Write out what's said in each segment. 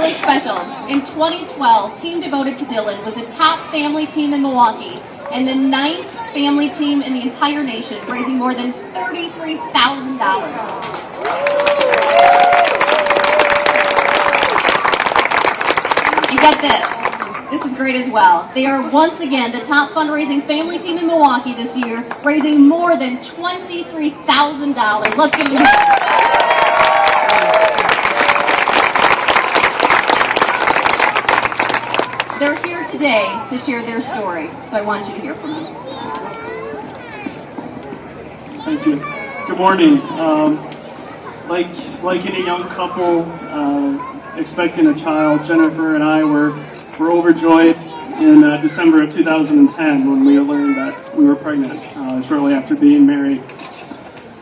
really special. In 2012, Team Devoted to Dylan was the top family team in Milwaukee and the 9th family team in the entire nation, raising more than $33,000. And get this. This is great as well. They are once again the top fundraising family team in Milwaukee this year, raising more than $23,000. Let's give them a hand. They're here today to share their story, so I want you to hear from them. Thank you. Good morning. Like any young couple expecting a child, Jennifer and I were overjoyed in December of 2010 when we learned that we were pregnant shortly after being married.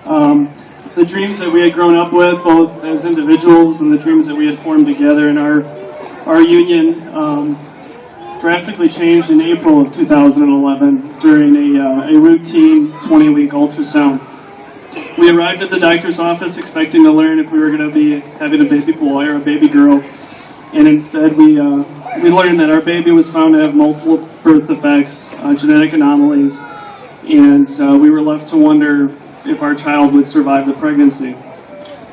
The dreams that we had grown up with, both as individuals and the dreams that we had formed together in our union, drastically changed in April of 2011 during a routine 20-week ultrasound. We arrived at the doctor's office expecting to learn if we were going to be having a baby boy or a baby girl, and instead we learned that our baby was found to have multiple birth defects, genetic anomalies, and we were left to wonder if our child would survive the pregnancy.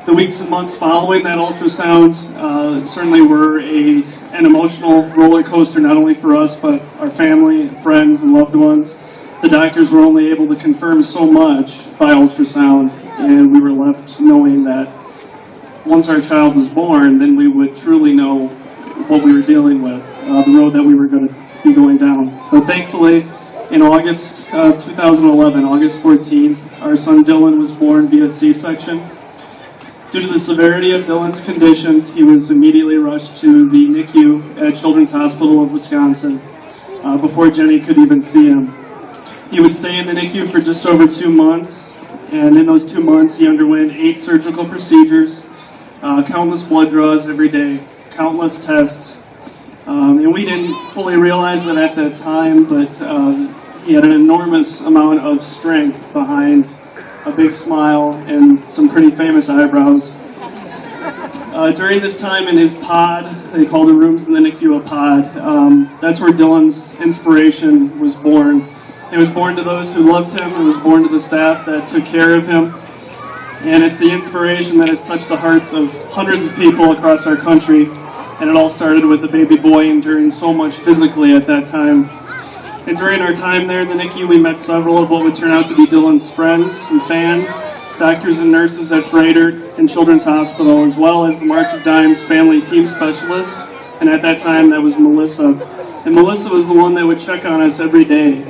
The weeks and months following that ultrasound certainly were an emotional roller coaster, not only for us, but our family, friends, and loved ones. The doctors were only able to confirm so much by ultrasound, and we were left knowing that once our child was born, then we would truly know what we were dealing with, the road that we were going to be going down. But thankfully, in August 2011, August 14th, our son Dylan was born via C-section. Due to the severity of Dylan's conditions, he was immediately rushed to the NICU at Children's Hospital of Wisconsin before Jenny could even see him. He would stay in the NICU for just over 2 months, and in those 2 months he underwent 8 surgical procedures, countless blood draws every day, countless tests, and we didn't fully realize that at that time, but he had an enormous amount of strength behind a big smile and some pretty famous eyebrows. During this time in his pod, they call the rooms in the NICU a pod, that's where Dylan's inspiration was born. It was born to those who loved him, it was born to the staff that took care of him, and it's the inspiration that has touched the hearts of hundreds of people across our country, and it all started with a baby boy enduring so much physically at that time. And during our time there in the NICU, we met several of what would turn out to be Dylan's friends and fans, doctors and nurses at Freighter and Children's Hospital, as well as the March of Dimes family team specialist, and at that time that was Melissa. And Melissa was the one that would check on us every day.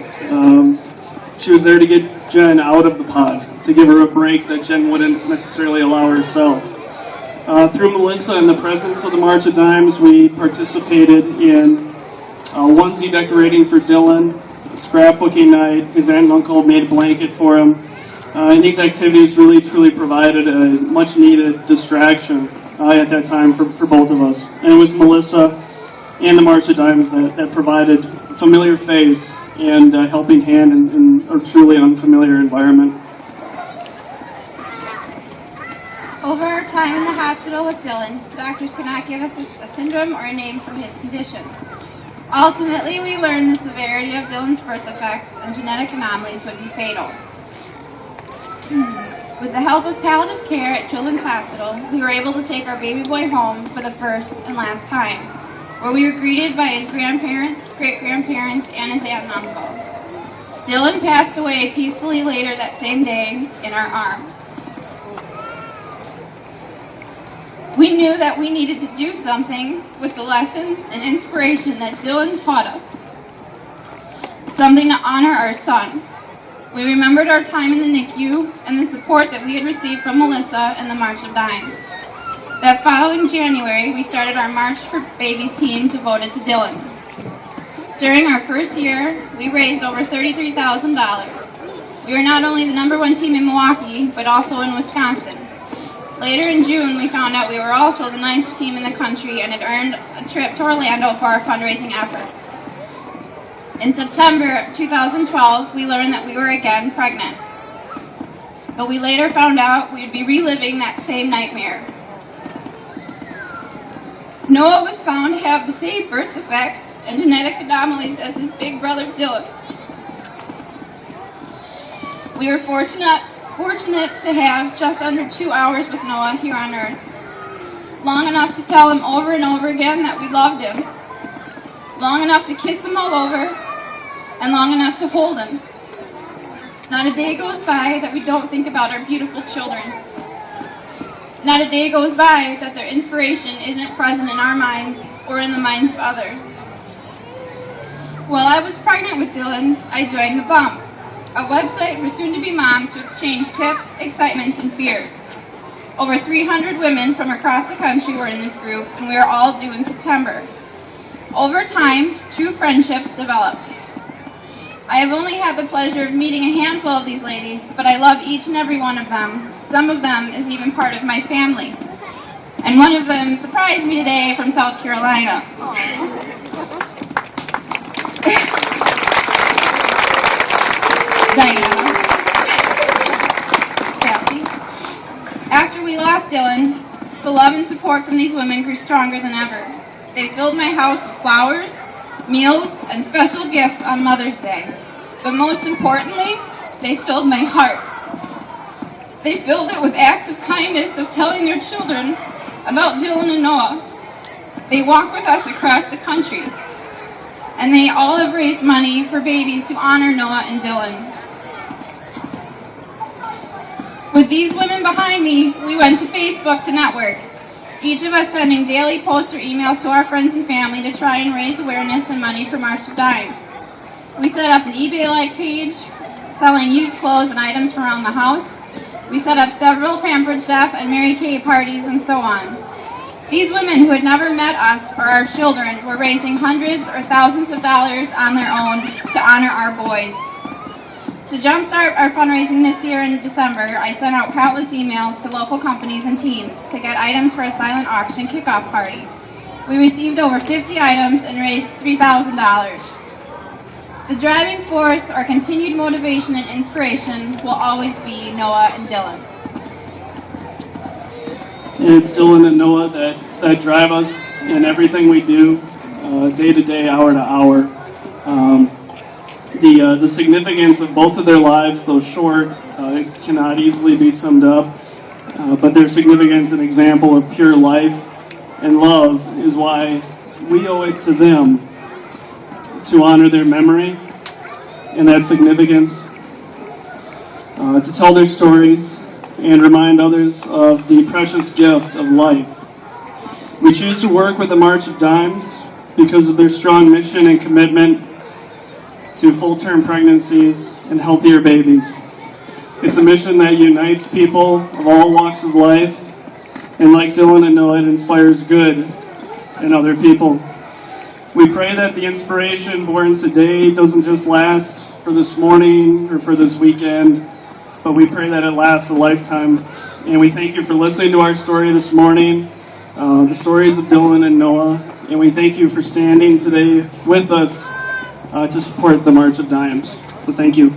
She was there to get Jen out of the pod, to give her a break that Jen wouldn't necessarily allow herself. Through Melissa and the presence of the March of Dimes, we participated in onesie decorating for Dylan, a scrapbooking night. His aunt and uncle made a blanket for him. And these activities really, truly provided a much-needed distraction at that time for both of us. And it was Melissa and the March of Dimes that provided a familiar face and a helping hand in a truly unfamiliar environment. Over our time in the hospital with Dylan, doctors could not give us a syndrome or a name for his condition. Ultimately, we learned the severity of Dylan's birth defects and genetic anomalies would be fatal. With the help of palliative care at Children's Hospital, we were able to take our baby boy home for the first and last time, where we were greeted by his grandparents, great-grandparents, and his aunt and uncle. Dylan passed away peacefully later that same day in our arms. We knew that we needed to do something with the lessons and inspiration that Dylan taught us. Something to honor our son. We remembered our time in the NICU and the support that we had received from Melissa and the March of Dimes. That following January, we started our March for Babies team devoted to Dylan. During our first year, we raised over $33,000. We were not only the #1 team in Milwaukee, but also in Wisconsin. Later in June, we found out we were also the 9th team in the country and had earned a trip to Orlando for our fundraising efforts. In September 2012, we learned that we were again pregnant. But we later found out we'd be reliving that same nightmare. Noah was found to have the same birth defects and genetic anomalies as his big brother Dylan. We were fortunate to have just under 2 hours with Noah here on Earth. Long enough to tell him over and over again that we loved him. Long enough to kiss him all over. And long enough to hold him. Not a day goes by that we don't think about our beautiful children. Not a day goes by that their inspiration isn't present in our minds or in the minds of others. While I was pregnant with Dylan, I joined The Bump, a website for soon-to-be moms to exchange tips, excitements, and fears. Over 300 women from across the country were in this group, and we are all due in September. Over time, true friendships developed. I have only had the pleasure of meeting a handful of these ladies, but I love each and every one of them. Some of them is even part of my family. And one of them surprised me today from South Carolina. Diana. Kathy. After we lost Dylan, the love and support from these women grew stronger than ever. They filled my house with flowers, meals, and special gifts on Mother's Day. But most importantly, they filled my heart. They filled it with acts of kindness of telling their children about Dylan and Noah. They walk with us across the country. And they all have raised money for babies to honor Noah and Dylan. With these women behind me, we went to Facebook to network. Each of us sending daily posts or emails to our friends and family to try and raise awareness and money for March of Dimes. We set up an eBay-like page, selling used clothes and items from around the house. We set up several Pampered Chef and Mary Kay parties and so on. These women who had never met us or our children were raising hundreds or thousands of dollars on their own to honor our boys. To jumpstart our fundraising this year in December, I sent out countless emails to local companies and teams to get items for a silent auction kickoff party. We received over 50 items and raised $3,000. The driving force, our continued motivation and inspiration will always be Noah and Dylan. And it's Dylan and Noah that drive us in everything we do, day to day, hour to hour. The significance of both of their lives, though short, it cannot easily be summed up. But their significance and example of pure life and love is why we owe it to them to honor their memory and that significance, to tell their stories and remind others of the precious gift of life. We choose to work with the March of Dimes because of their strong mission and commitment to full-term pregnancies and healthier babies. It's a mission that unites people of all walks of life, and like Dylan and Noah, it inspires good in other people. We pray that the inspiration born today doesn't just last for this morning or for this weekend, but we pray that it lasts a lifetime. And we thank you for listening to our story this morning, the stories of Dylan and Noah, and we thank you for standing today with us to support the March of Dimes. So thank you.